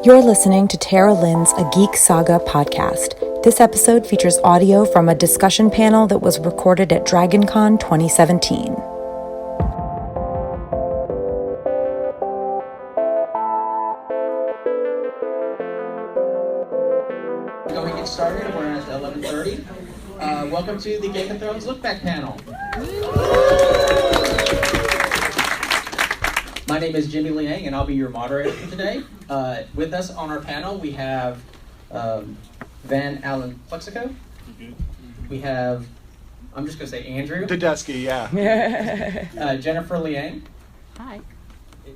You're listening to Tara Lynn's A Geek Saga podcast. This episode features audio from a discussion panel that was recorded at DragonCon 2017. Go ahead and get started. We're at 11:30. Welcome to the Game of Thrones Lookback panel. My name is Jimmy Liang, and I'll be your moderator for today. With us on our panel, we have Van Allen Plexico. We have, I'm just going to say Andrew. Tedeschi, yeah. Jennifer Liang. Hi.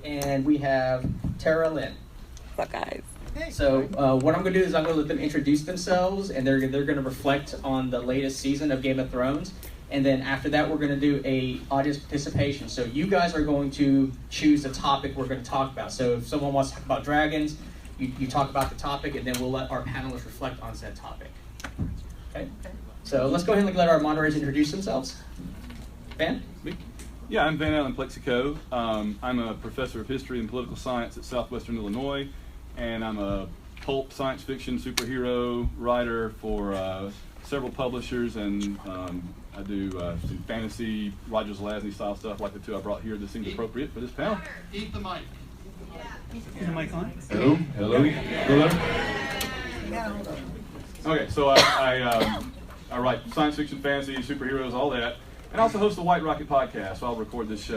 And we have Tara Lynn. What's up, guys? So what I'm going to do is I'm going to let them introduce themselves, and they're going to reflect on the latest season of Game of Thrones. And then after that, we're going to do a audience participation. So you guys are going to choose the topic we're going to talk about. So if someone wants to talk about dragons, you talk about the topic, and then we'll let our panelists reflect on said topic. Okay? So let's go ahead and let our moderators introduce themselves. Van? Yeah, I'm Van Allen Plexico. I'm a professor of history and political science at Southwestern Illinois, and I'm a pulp science fiction superhero writer for several publishers, and I do some fantasy, Roger Zelazny style stuff like the two I brought here that seemed appropriate for this panel. Eat the mic. Is the mic on? Hello? Hello? Okay, so I write science fiction, fantasy, superheroes, all that, and I also host the White Rocket podcast, so I'll record this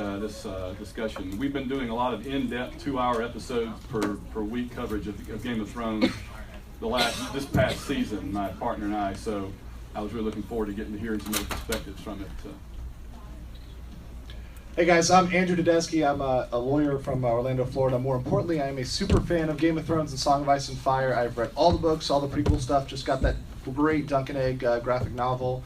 discussion. We've been doing a lot of in-depth 2-hour episodes per week coverage of Game of Thrones this past season, my partner and I, so I was really looking forward to getting to hearing some other perspectives from it. Hey guys, I'm Andrew Tedeschi. I'm a lawyer from Orlando, Florida. More importantly, I am a super fan of Game of Thrones and Song of Ice and Fire. I've read all the books, all the prequel stuff, just got that great Duncan Egg graphic novel.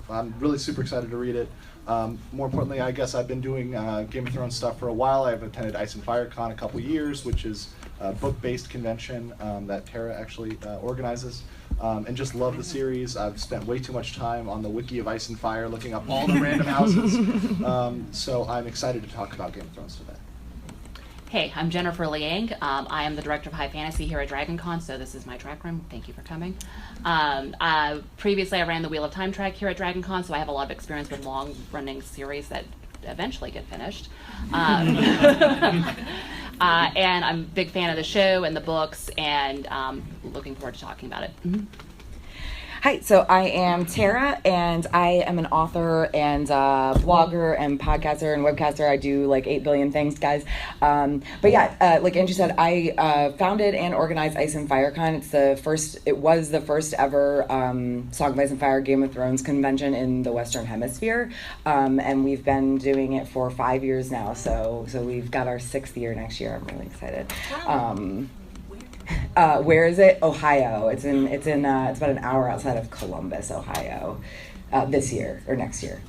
I'm really super excited to read it. More importantly, I guess I've been doing Game of Thrones stuff for a while. I've attended Ice and Fire Con a couple years, which is a book-based convention that Tara actually organizes. And just love the series. I've spent way too much time on the wiki of Ice and Fire looking up all the random houses. So I'm excited to talk about Game of Thrones today. Hey, I'm Jennifer Liang. I am the director of High Fantasy here at DragonCon, so this is my track room. Thank you for coming. Previously, I ran the Wheel of Time track here at DragonCon, so I have a lot of experience with long-running series that eventually get finished. And I'm a big fan of the show and the books, and looking forward to talking about it. Mm-hmm. Hi, so I am Tara, and I am an author and blogger and podcaster and webcaster. I do like 8 billion things, guys. But yeah, like Andrew said, I founded and organized Ice and Fire Con. It was the first ever Song of Ice and Fire Game of Thrones convention in the Western Hemisphere, and we've been doing it for 5 years now. So we've got our 6th year next year. I'm really excited. Where is it? Ohio. It's about an hour outside of Columbus, Ohio. This year or next year.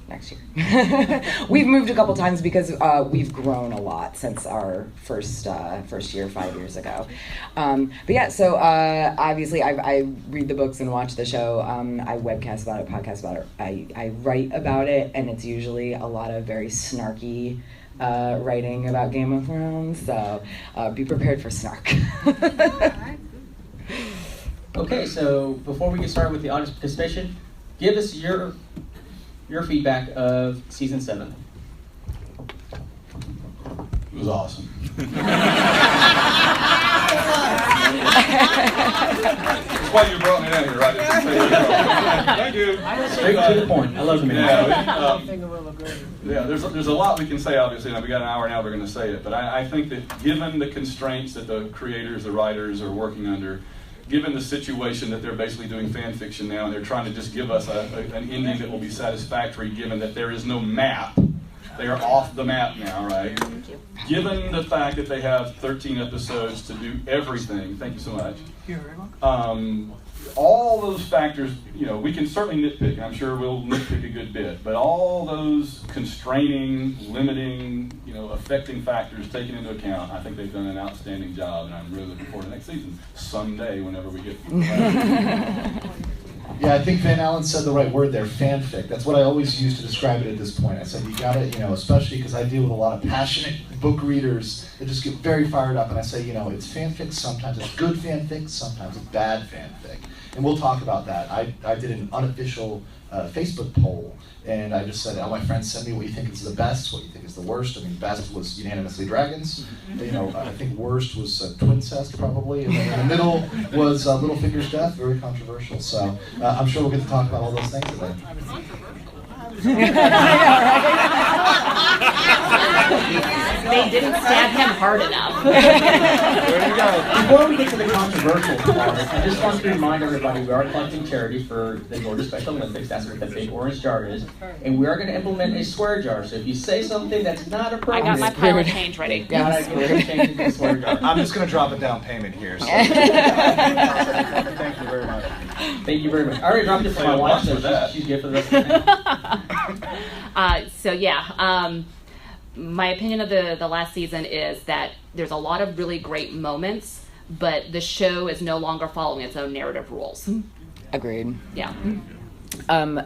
We've moved a couple times because we've grown a lot since our first year 5 years ago. But yeah, so obviously I read the books and watch the show. I webcast about it, podcast about it. I write about it, and it's usually a lot of very snarky writing about Game of Thrones, so be prepared for snark. Okay, so before we get started with the audience participation, give us your feedback of season 7. It was awesome. That's why you brought me down here, right? Thank you. Straight to the point. I love the man. Yeah, there's a lot we can say, obviously. Now, we got an hour now, we're going to say it. But I think that given the constraints that the creators, the writers are working under, given the situation that they're basically doing fan fiction now, and they're trying to just give us an ending that will be satisfactory, given that there is no map. They are off the map now, right? Given the fact that they have 13 episodes to do everything, thank you so much. You're very welcome. All those factors, we can certainly nitpick, and I'm sure we'll nitpick a good bit, but all those constraining, limiting, affecting factors taken into account, I think they've done an outstanding job, and I'm really looking forward to next season, someday, whenever we get Yeah, I think Van Allen said the right word there, fanfic. That's what I always use to describe it at this point. I said you gotta, especially because I deal with a lot of passionate book readers that just get very fired up, and I say, it's fanfic, sometimes it's good fanfic, sometimes it's bad fanfic. And we'll talk about that. I did an unofficial Facebook poll, and I just said, all my friends send me what you think is the best, what you think is the worst. I mean, best was unanimously dragons. I think worst was twincest probably, and then in the middle was Littlefinger's death, very controversial. So I'm sure we'll get to talk about all those things today. They didn't stab him hard enough. There you go. Before we get to the controversial part, I just want to remind everybody we are collecting charity for the Georgia Special Olympics. That's what the big orange jar is. And we are going to implement a swear jar. So if you say something that's not appropriate... I got my pile of change ready. Gotta get the change into the swear jar. I'm just going to drop a down payment here. So. Thank you very much. Thank you very much. I already dropped it for my wife, so she's good for the rest of the time. My opinion of the last season is that there's a lot of really great moments, but the show is no longer following its own narrative rules. Agreed. Yeah. I'm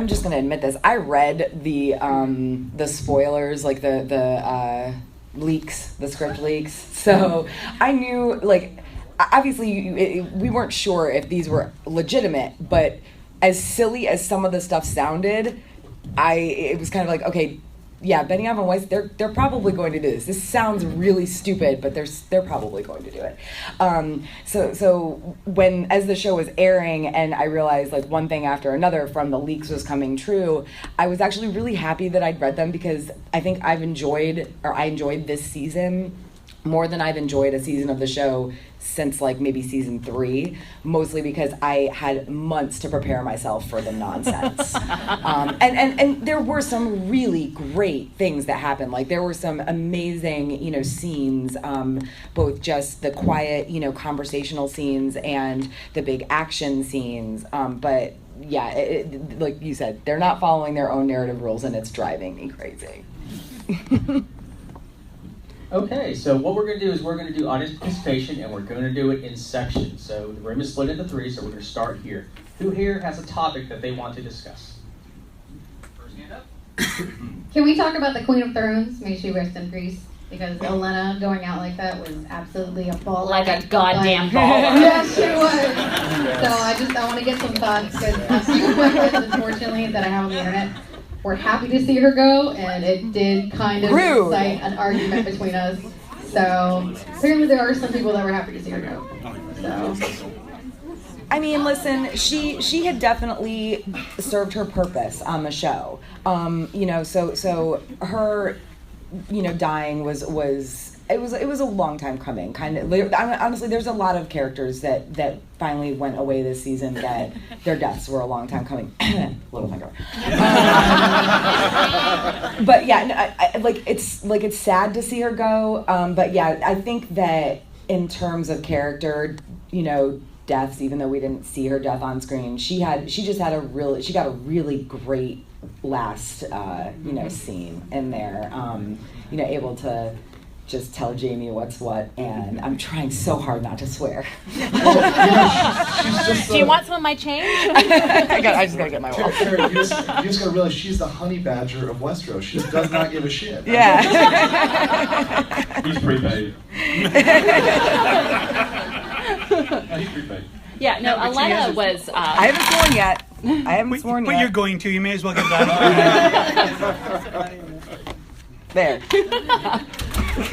just gonna admit this. I read the spoilers, like the leaks, the script leaks. So I knew, obviously we weren't sure if these were legitimate, but as silly as some of the stuff sounded, it was kind of like, okay, yeah, Benioff and Weiss, they're probably going to do this. This sounds really stupid, but they're probably going to do it. So when, as the show was airing and I realized one thing after another from the leaks was coming true, I was actually really happy that I'd read them, because I think I enjoyed this season more than I've enjoyed a season of the show since maybe season 3, mostly because I had months to prepare myself for the nonsense. And there were some really great things that happened. There were some amazing, scenes, both just the quiet, conversational scenes and the big action scenes. But yeah, like you said, they're not following their own narrative rules, and it's driving me crazy. Okay, so what we're going to do is we're going to do audience participation, and we're going to do it in sections. So the room is split into 3, so we're going to start here. Who here has a topic that they want to discuss? First hand up. Can we talk about the Queen of Thrones? May she rest in peace. Because Olenna going out like that was absolutely a ball. Like a goddamn ball. Yes, she was. So I want to get some thoughts, because a few questions, unfortunately, that I have on the internet. We're happy to see her go, and it did kind of incite an argument between us. So apparently there are some people that were happy to see her go. So. I mean, listen, she had definitely served her purpose on the show. So her, dying was it was a long time coming. Kind of, honestly, there's a lot of characters that finally went away this season that their deaths were a long time coming. Littlefinger. But yeah, it's sad to see her go. But yeah, I think that in terms of character, deaths, even though we didn't see her death on screen, she got a really great last scene in there. Able to just tell Jamie what's what, and I'm trying so hard not to swear. Do you want some of my change? I just gotta get my wallet. Terry, you just gotta realize she's the honey badger of Westeros. She just does not give a shit. Yeah. He's prepaid. He's prepaid. Yeah, no, Olenna was... I haven't sworn yet. But you're going to. You may as well get that. There.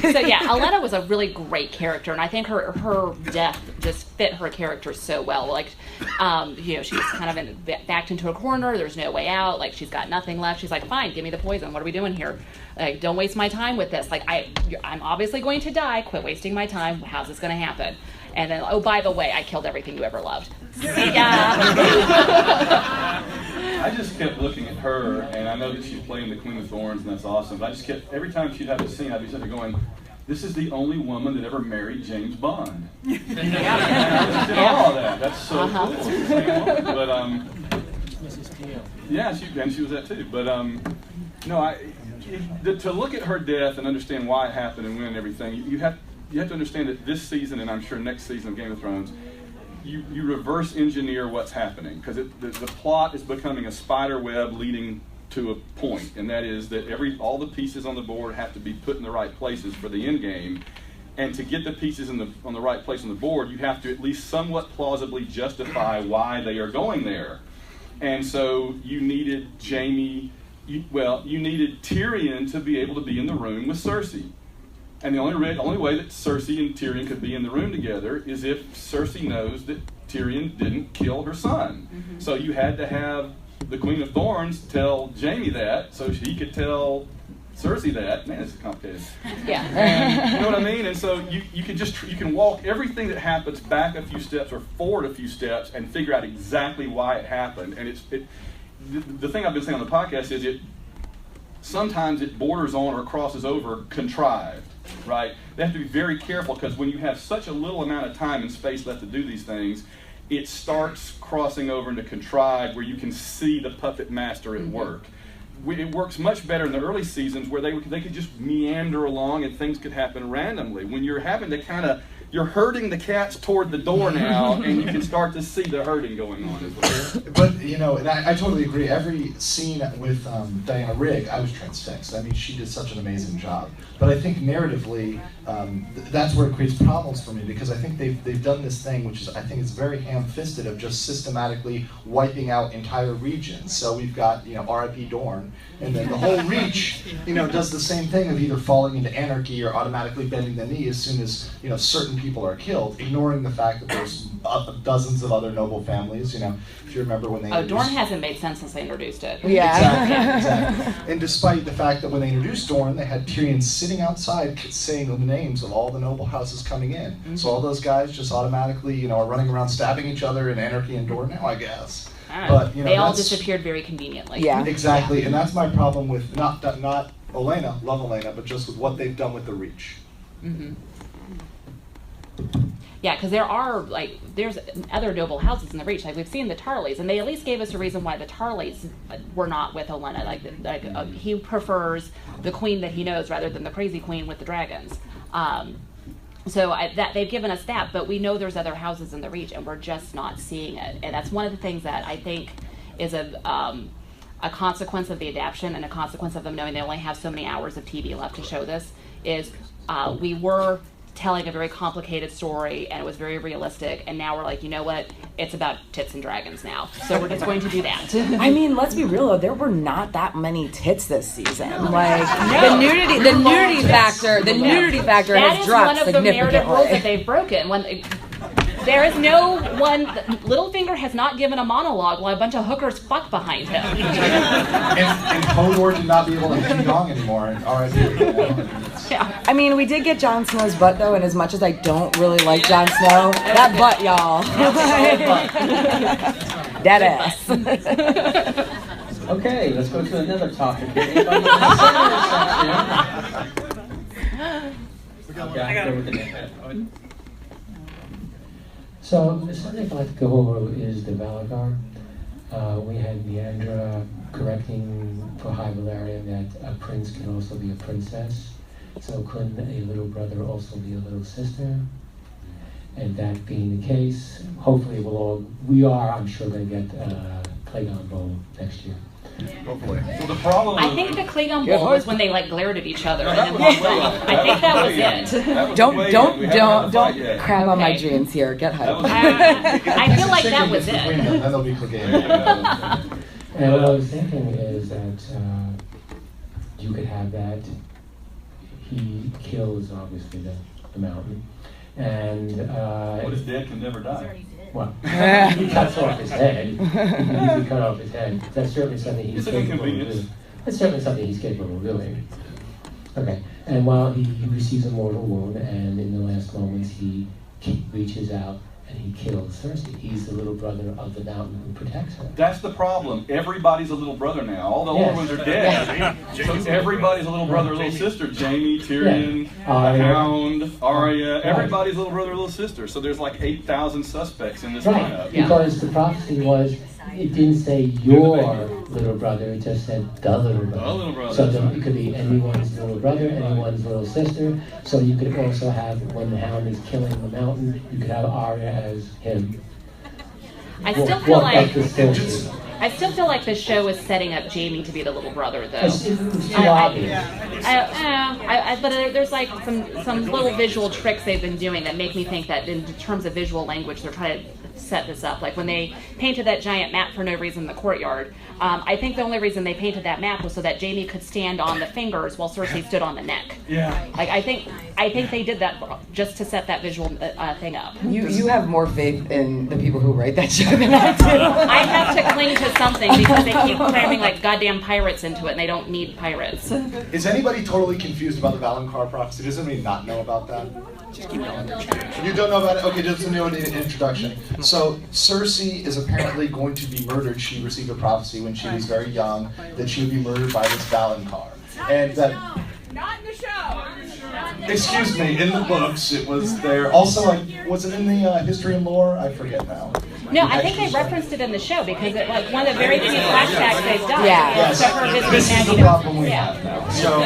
So yeah, Olenna was a really great character, and I think her death just fit her character so well. She's kind of backed into a corner. There's no way out. She's got nothing left. She's like, fine, give me the poison. What are we doing here? Don't waste my time with this. I'm obviously going to die. Quit wasting my time. How's this going to happen? And then, oh, by the way, I killed everything you ever loved. Yeah. I just kept looking at her, and I know that she's playing the Queen of Thorns, and that's awesome. But I just kept, every time she'd have a scene, I'd be sitting there going, this is the only woman that ever married James Bond. And I just did all that. That's so cool. It's the same woman. But, yeah, she was that too. But, to look at her death and understand why it happened and when and everything, you have to understand that this season, and I'm sure next season of Game of Thrones, you reverse engineer what's happening, because the plot is becoming a spider web leading to a point, and that is that all the pieces on the board have to be put in the right places for the end game. And to get the pieces on the right place on the board, you have to at least somewhat plausibly justify why they are going there. And so you needed you needed Tyrion to be able to be in the room with Cersei. And the only way that Cersei and Tyrion could be in the room together is if Cersei knows that Tyrion didn't kill her son. Mm-hmm. So you had to have the Queen of Thorns tell Jaime that, so he could tell Cersei that. Man, this is complicated. Yeah. And, you know what I mean? And so you can walk everything that happens back a few steps or forward a few steps and figure out exactly why it happened. And the thing I've been saying on the podcast is sometimes it borders on or crosses over contrived, right? They have to be very careful, because when you have such a little amount of time and space left to do these things, it starts crossing over into contrived, where you can see the puppet master at work. It works much better in the early seasons, where they could just meander along and things could happen randomly. When you're having to you're herding the cats toward the door now, and you can start to see the herding going on as well. But, and I totally agree. Every scene with Diana Rigg, I was transfixed. I mean, she did such an amazing job. But I think narratively, that's where it creates problems for me, because I think they've done this thing, which is, I think it's very ham-fisted, of just systematically wiping out entire regions. So we've got, R.I.P. Dorne, and then the whole Reach, does the same thing of either falling into anarchy or automatically bending the knee as soon as, certain people are killed, ignoring the fact that there's dozens of other noble families. If you remember when they Dorne hasn't made sense since they introduced it. Yeah. Exactly. And despite the fact that when they introduced Dorne, they had Tyrion sitting outside saying the names of all the noble houses coming in. Mm-hmm. So all those guys just automatically, are running around stabbing each other in anarchy and Dorne now, I guess. But they all disappeared very conveniently. Yeah. Exactly, and that's my problem with not Olenna, love Olenna, but just with what they've done with the Reach. Mm-hmm. Yeah, because there's other noble houses in the Reach. Like, we've seen the Tarleys, and they at least gave us a reason why the Tarleys were not with Olenna. He prefers the queen that he knows rather than the crazy queen with the dragons. So they've given us that, but we know there's other houses in the Reach, and we're just not seeing it. And that's one of the things that I think is a consequence of the adaptation, and a consequence of them knowing they only have so many hours of TV left to show this, is we were telling a very complicated story, and it was very realistic, and now we're like, you know what, it's about tits and dragons now, so we're just going to do that. I mean, let's be real though, there were not that many tits this season. The nudity factor has dropped significantly. That is one of the narrative rules that they've broken. There is no one. Littlefinger has not given a monologue while a bunch of hookers fuck behind him. and Hodor did not be able to do dong anymore. Yeah. I mean, we did get Jon Snow's butt though, and as much as I don't really like Jon Snow, that butt, y'all. Dead ass. Okay, let's go to another topic. So the subject I'd like to go over is the Valargar. We had Leandra correcting for High Valerian that a prince can also be a princess. So couldn't a little brother also be a little sister? And that being the case, hopefully we are, I'm sure, going to get Clegane Bowl next year. Hopefully. So the problem I think the Clegane Bowl was when they glared at each other and then walked off. I think that was it. Don't crab on my dreams here. Get hyped. I feel like that was it. Then they'll be Clegane. And what I was thinking is that you could have that. He kills, obviously, the mountain. And what is dead can never die. Well, he cuts off his head. He can cut off his head. That's certainly something he's capable of doing. That's certainly something he's capable of doing. Okay. And while he receives a mortal wound, and in the last moments he reaches out and he kills Cersei. He's the little brother of the mountain who protects her. That's the problem. Everybody's a little brother now. All the older ones are dead. So everybody's a little brother, little sister. Jaime, Tyrion, the Hound, Arya. Everybody's a little brother, little sister. So there's like 8,000 suspects in this lineup. Because the prophecy was, it didn't say your little brother, it just said the little brother. The little brother. So it could be anyone's little brother, anyone's little sister. So you could also have, when the Hound is killing the mountain, you could have Arya as him, I still feel like Cersei. I still feel like the show is setting up Jamie to be the little brother, though. It's too obvious. But there's like some little visual tricks they've been doing that make me think that in terms of visual language, they're trying to set this up. Like when they painted that giant map for no reason in the courtyard, I think the only reason they painted that map was so that Jamie could stand on the fingers while Cersei stood on the neck. Yeah. Like I think they did that just to set that visual thing up. You have more faith in the people who write that show than I do. I have to cling to something because they keep cramming like goddamn pirates into it, and they don't need pirates. Is anybody totally confused about the Valonqar prophecy? Does anybody not know about that? You don't know about it? Okay, just a new introduction. So Cersei is apparently going to be murdered. She received a prophecy when she was very young that she would be murdered by this Valonqar. And that... Not in the show. Excuse me, in the books it was there. Also, like, was it in the history and lore? I forget now. No, I think they referenced it in the show because it, like one of the very few flashbacks they've done. Yeah. Is to her visiting This is Maggie. the problem we have now. So,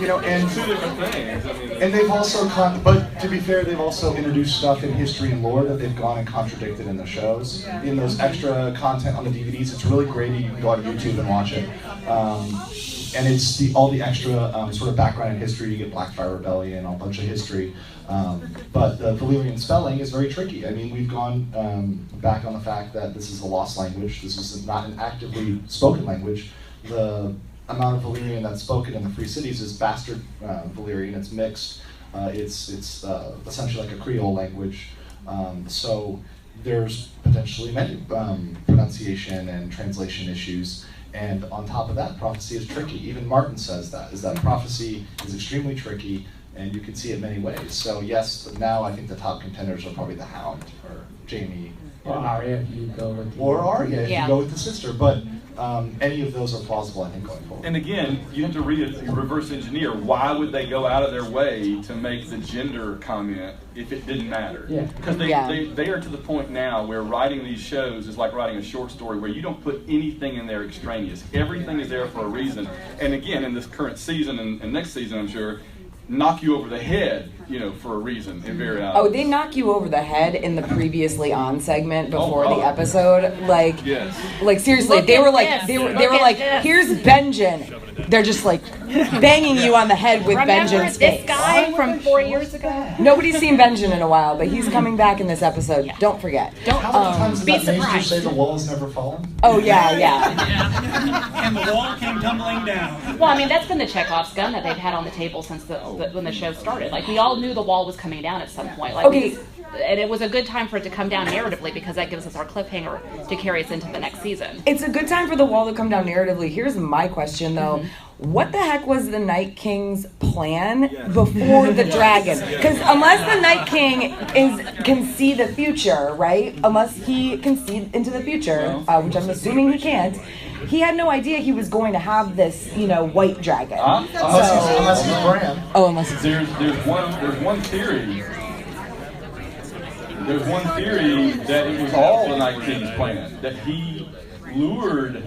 you know, and Two different things. I mean, and they've also, but to be fair, they've also introduced stuff in history and lore that they've gone and contradicted in the shows. In those extra content on the DVDs, it's really great. You can go on YouTube and watch it. And it's all the extra sort of background in history. You get Blackfire Rebellion, a bunch of history. But the Valyrian spelling is very tricky. I mean, we've gone back on the fact that this is a lost language. This is not an actively spoken language. The amount of Valyrian that's spoken in the Free Cities is bastard Valyrian. It's mixed. It's essentially like a Creole language. So there's potentially many pronunciation and translation issues. And on top of that, prophecy is tricky. Even Martin says that prophecy is extremely tricky, and you can see it many ways. So yes, now I think the top contenders are probably the Hound or Jamie. Or Arya if you go with the... Or Arya if you go with the sister. But any of those are plausible, I think, going forward. and again, you have to reverse engineer. Why would they go out of their way to make the gender comment if it didn't matter? Yeah. Because they are to the point now where writing these shows is like writing a short story where you don't put anything in there extraneous. Everything is there for a reason. And again, in this current season and next season, I'm sure, knock you over the head, for a reason in very obvious. Oh, they knock you over the head in the previously on segment before the episode. Like, like seriously, they were like, here's Benjen. They're just like banging you on the head with Benjen's face. This guy from 4 years ago? Nobody's seen Benjen in a while, but he's coming back in this episode. Yeah. Don't forget. How many times did that maester say the wall's never fallen? Oh yeah. And the wall came tumbling down. Well, I mean, that's been the Chekhov's gun that they've had on the table since when the show started. Like, we all knew the wall was coming down at some point. Like, and it was a good time for it to come down narratively because that gives us our cliffhanger to carry us into the next season. It's a good time for the wall to come down narratively. Here's my question, though. What the heck was the Night King's plan before the dragon? Because unless the Night King can see the future, right? Unless he can see into the future, which I'm assuming he can't, he had no idea he was going to have this, white dragon. Unless he's Bran. Oh, unless he's... There's one theory. There's one theory that it was all the Night King's plan. That he lured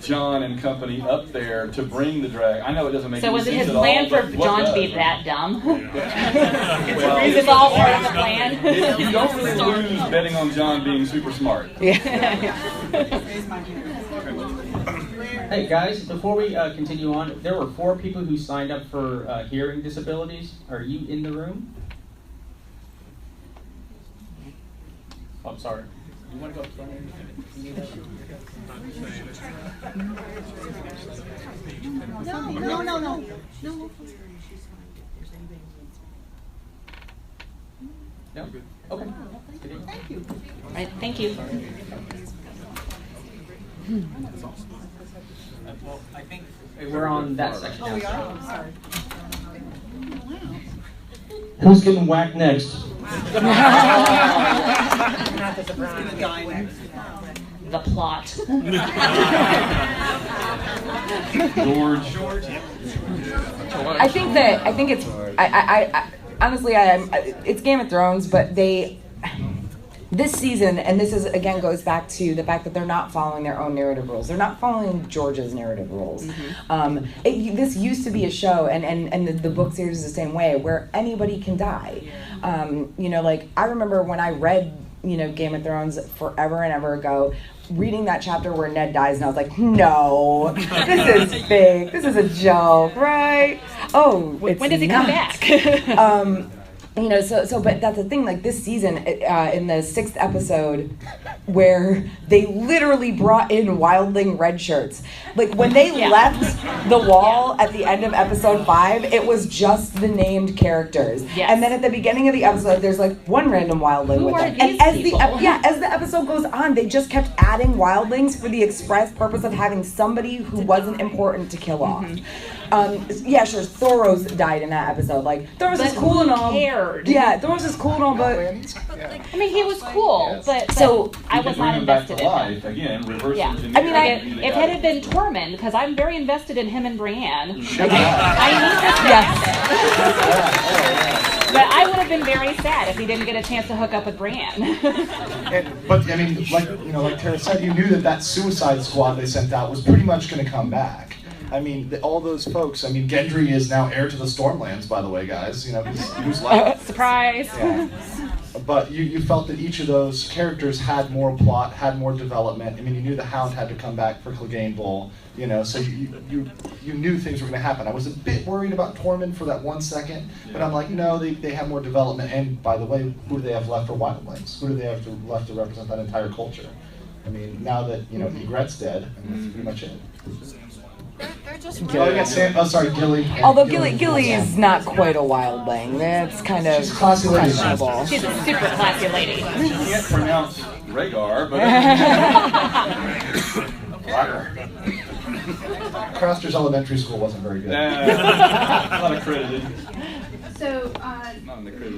John and company up there to bring the dragon. I know it doesn't make any sense at all. So was it his plan for John to be that dumb? Is this all part of the plan? You don't really lose betting on John being super smart. Hey guys, before we continue on, there were 4 people who signed up for hearing disabilities. Are you in the room? Oh, I'm sorry. You want to go up front? No. No? Okay. Thank you. All right, thank you. Well, I think we're on that section now. Oh, we are? I'm sorry. Who's getting whacked next? The plot. George. I think it's honestly it's Game of Thrones, but this season, and this is again goes back to the fact that they're not following their own narrative rules. They're not following George's narrative rules. This used to be a show, and the book series is the same way, where anybody can die. Like I remember when I read Game of Thrones forever and ever ago, reading that chapter where Ned dies, and I was like, no, this is fake. This is a joke, right? Oh, it's when does he come back? But that's the thing, like this season, in the 6th episode, where they literally brought in wildling red shirts. Like when they left the wall at the end of episode 5, it was just the named characters. Yes. And then at the beginning of the episode, there's like one random wildling with them. And as the episode goes on, they just kept adding wildlings for the express purpose of having somebody who wasn't important to kill off. Sure, Thoros died in that episode. Like, Thoros is cool and all. Cared. Yeah, Thoros is cool and all, but I mean, he was cool, but so I was not invested in him. Again, reverse engineering. I mean, if it had been Tormund, because I'm very invested in him and Brienne. Yes. But I would have been very sad if he didn't get a chance to hook up with Brienne. But I mean, like Tara said, you knew that Suicide Squad they sent out was pretty much going to come back. I mean, all those folks. I mean, Gendry is now heir to the Stormlands, by the way, guys. He was like surprise. Yeah. But you felt that each of those characters had more plot, had more development. I mean, you knew the Hound had to come back for Clegane Bowl. So you knew things were going to happen. I was a bit worried about Tormund for that 1 second, but I'm like, no, they have more development. And by the way, who do they have left for wildlings? Who do they have left to represent that entire culture? I mean, now that Egret's dead, that's pretty much it. They're just Gilly. Although Gilly is not quite a wildling. That's kind of questionable. She's a super classy lady. She can't pronounce Rhaegar, but Craster's elementary school wasn't very good. Not accredited. So I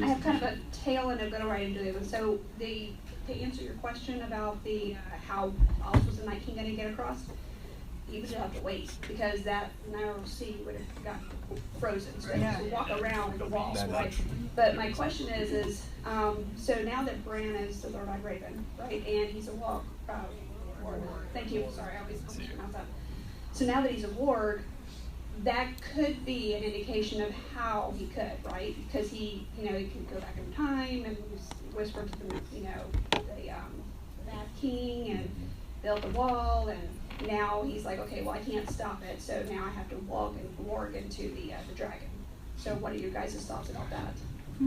have kind of a tail and a good right into it. So to answer your question about the how else was the Night King going to get across, he would have to wait because that narrow sea would have got frozen. So they have to walk around the walls, right? But my question is so now that Bran is the Third-Eyed Raven, right, and he's a warg. Thank you. Sorry, I always mispronounce that. So now that he's a warg, that could be an indication of how he could, right? Because he can go back in time and whisper to the Mad King and build the wall, and now he's like, okay, well I can't stop it, so now I have to warg into the dragon. So what are your guys' thoughts about that?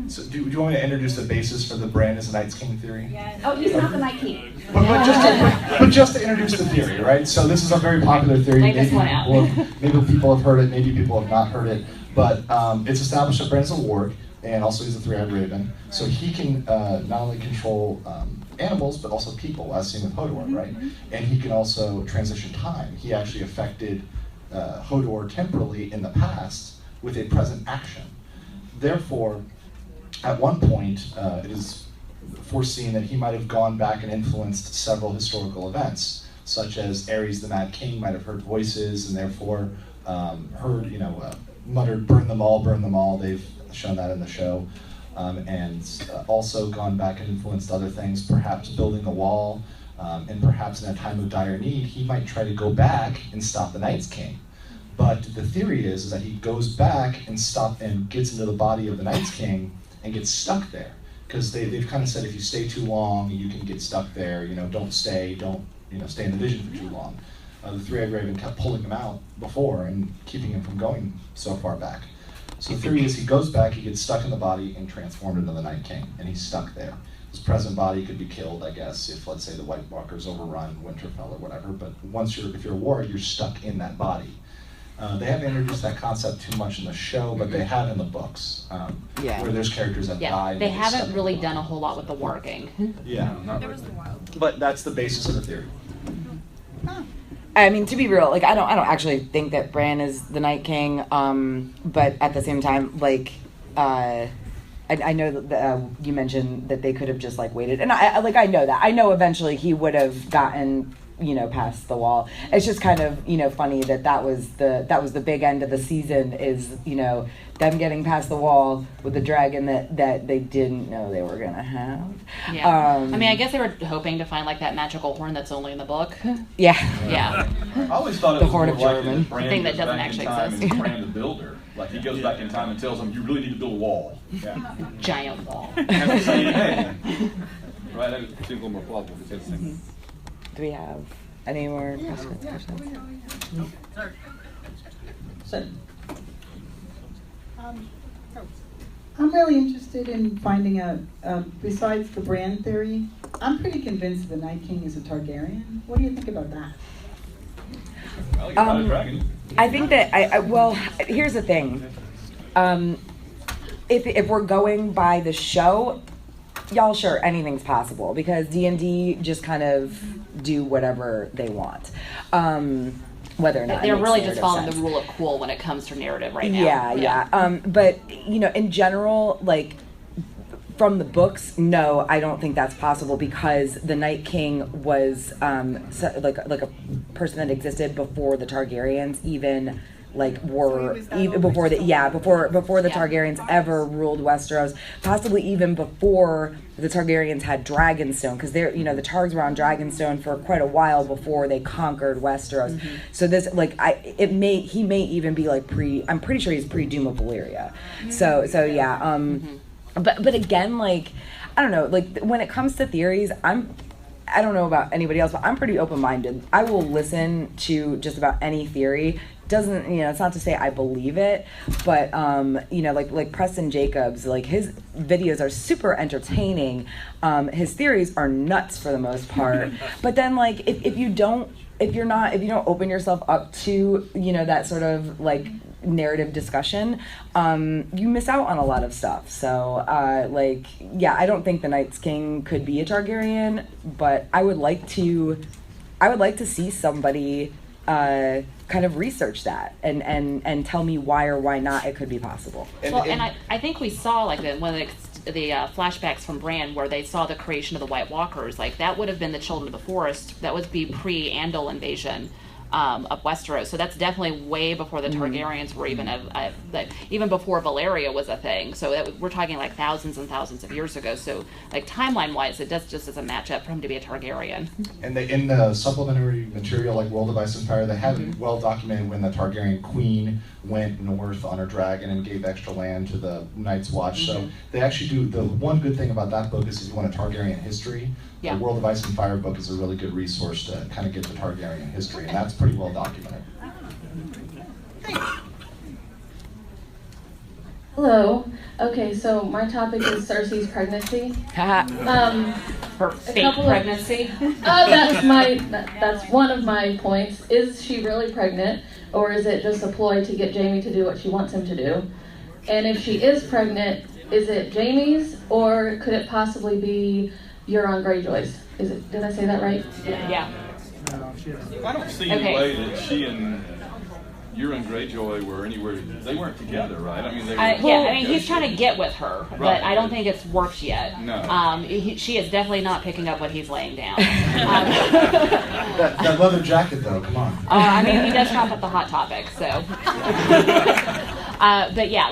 So do you want me to introduce the basis for the Bran is the Night's King theory? Yes. Oh, he's not the Night King. But just to introduce the theory, right? So this is a very popular theory. Maybe people have heard it, maybe people have not heard it, but it's established that Bran's a warg, and also he's a three-eyed raven. So he can not only control animals, but also people, as seen with Hodor, right? And he can also transition time. He actually affected Hodor temporally in the past with a present action. Therefore, at one point, it is foreseen that he might have gone back and influenced several historical events, such as Aerys the Mad King might have heard voices and therefore heard, muttered, burn them all. They've shown that in the show. And also gone back and influenced other things, perhaps building the wall, and perhaps in a time of dire need, he might try to go back and stop the Night's King. But the theory is that he goes back and gets into the body of the Night's King and gets stuck there. Because they've kind of said if you stay too long, you can get stuck there. Don't stay in the vision for too long. The Three-Eyed Raven kept pulling him out before and keeping him from going so far back. So the theory is he goes back, he gets stuck in the body and transformed into the Night King, and he's stuck there. His present body could be killed, I guess, if, let's say, the White Walkers overrun Winterfell or whatever, but if you're a warrior, you're stuck in that body. They haven't introduced that concept too much in the show, but they have in the books, where there's characters that die. They haven't really done a whole lot with the warging. Yeah, but that's the basis of the theory. I mean, to be real, I don't actually think that Bran is the Night King. But at the same time, I know that you mentioned that they could have just waited, and I know that. I know eventually he would have gotten past the wall. It's just kind of funny that was the big end of the season is them getting past the wall with the dragon that they didn't know they were gonna have. Yeah. I mean, I guess they were hoping to find that magical horn that's only in the book. Yeah. Yeah. I always thought it the was horn more of likely Jordan. that Bran Thing that goes doesn't back actually in time exist. and Bran the builder. He goes back in time and tells them, you really need to build a wall. Giant wall. And they say, hey. right? That seems a little more plausible to say the same thing. Do we have any more questions? So, I'm really interested in finding out, besides the brand theory, I'm pretty convinced the Night King is a Targaryen. What do you think about that? I think that well, here's the thing. If we're going by the show, y'all, sure, anything's possible because D&D just kind of do whatever they want. Whether or not they're really just following the rule of cool when it comes to narrative right now. Yeah. But in general, like from the books, no, I don't think that's possible because the Night King was like a person that existed before the Targaryens even before the Targaryens ever ruled Westeros, possibly even before the Targaryens had Dragonstone, because they're the Targs were on Dragonstone for quite a while before they conquered Westeros. Mm-hmm. So this he may even be I'm pretty sure he's pre Doom of Valyria. So yeah. But again, I don't know, when it comes to theories, I don't know about anybody else, but I'm pretty open-minded. I will listen to just about any theory. Doesn't it's not to say I believe it, but like Preston Jacobs, his videos are super entertaining. His theories are nuts for the most part. But then if you don't open yourself up to that sort of narrative discussion, you miss out on a lot of stuff. So I don't think the Night King could be a Targaryen, but I would like to see somebody kind of research that and tell me why or why not it could be possible. And I think we saw one of the flashbacks from Bran where they saw the creation of the White Walkers. That would have been the Children of the Forest. That would be pre-Andal invasion of Westeros. So that's definitely way before the Targaryens were even before Valyria was a thing. So we're talking thousands and thousands of years ago. So timeline-wise, it just doesn't match up for him to be a Targaryen. And in the supplementary material, World of Ice and Fire, they have it well documented when the Targaryen queen went north on her dragon and gave extra land to the Night's Watch. So they actually do. The one good thing about that book is if you want a Targaryen history, the World of Ice and Fire book is a really good resource to kind of get the Targaryen history, and that's pretty well documented. Hello. Okay, so my topic is Cersei's pregnancy. Her fake pregnancy. That's one of my points. Is she really pregnant, or is it just a ploy to get Jaime to do what she wants him to do? And if she is pregnant, is it Jaime's, or could it possibly be Euron Greyjoy's? Did I say that right? Yeah. I don't see any way that she and Euron Greyjoy were anywhere. They weren't together, right? I mean, they were. He's trying to get with her, but I don't think it's worked yet. No. She is definitely not picking up what he's laying down. That leather jacket, though, come on. He does shop at the Hot Topic, so. But yeah,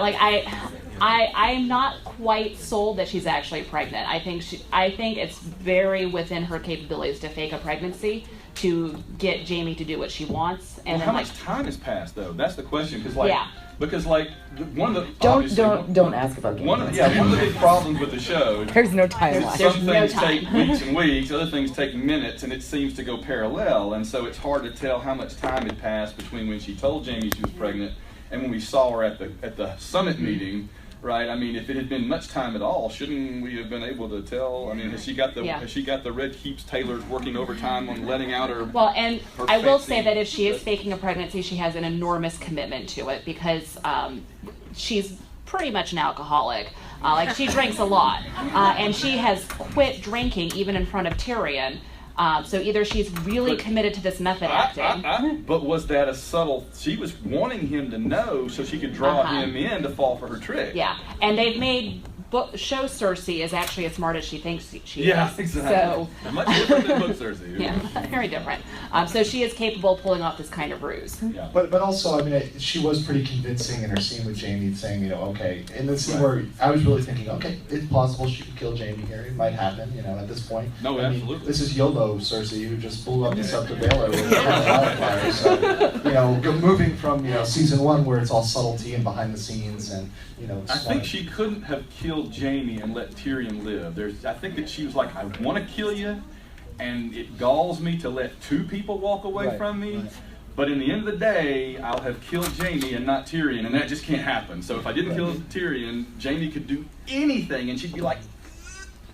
I'm not quite sold that she's actually pregnant. I think it's very within her capabilities to fake a pregnancy to get Jaime to do what she wants. And how much time has passed, though? That's the question. Because one of the don't ask about one of the big problems with the show. There's no timeline. Some things take weeks and weeks. Other things take minutes, and it seems to go parallel. And so it's hard to tell how much time had passed between when she told Jaime she was pregnant and when we saw her at the summit meeting. Right. I mean, if it had been much time at all, shouldn't we have been able to tell? I mean, has she got the Red Keeps tailors working overtime on letting out her? Well, and I will say that if she is faking a pregnancy, she has an enormous commitment to it because she's pretty much an alcoholic. She drinks a lot, and she has quit drinking even in front of Tyrion. So either she's really committed to this method acting. But was that a subtle? She was wanting him to know so she could draw him in to fall for her trick. Yeah, and they've made show Cersei is actually as smart as she thinks she is. Yeah, exactly. So much different than book Cersei. Yeah, very different. So she is capable of pulling off this kind of ruse. Yeah. But also, I mean, she was pretty convincing in her scene with Jaime, saying, okay, in the scene where I was really thinking, okay, it's plausible she could kill Jaime here. It might happen, at this point. No, absolutely. This is YOLO Cersei, who just blew up the Scepter Baylor with wildfire. So, moving from season 1 where it's all subtlety and behind the scenes and I think she couldn't have killed kill Jaime and let Tyrion live. I think that she was like, I want to kill you, and it galls me to let two people walk away from me. Right. But in the end of the day, I'll have killed Jaime and not Tyrion, and that just can't happen. So if I didn't kill Tyrion, Jaime could do anything, and she'd be like,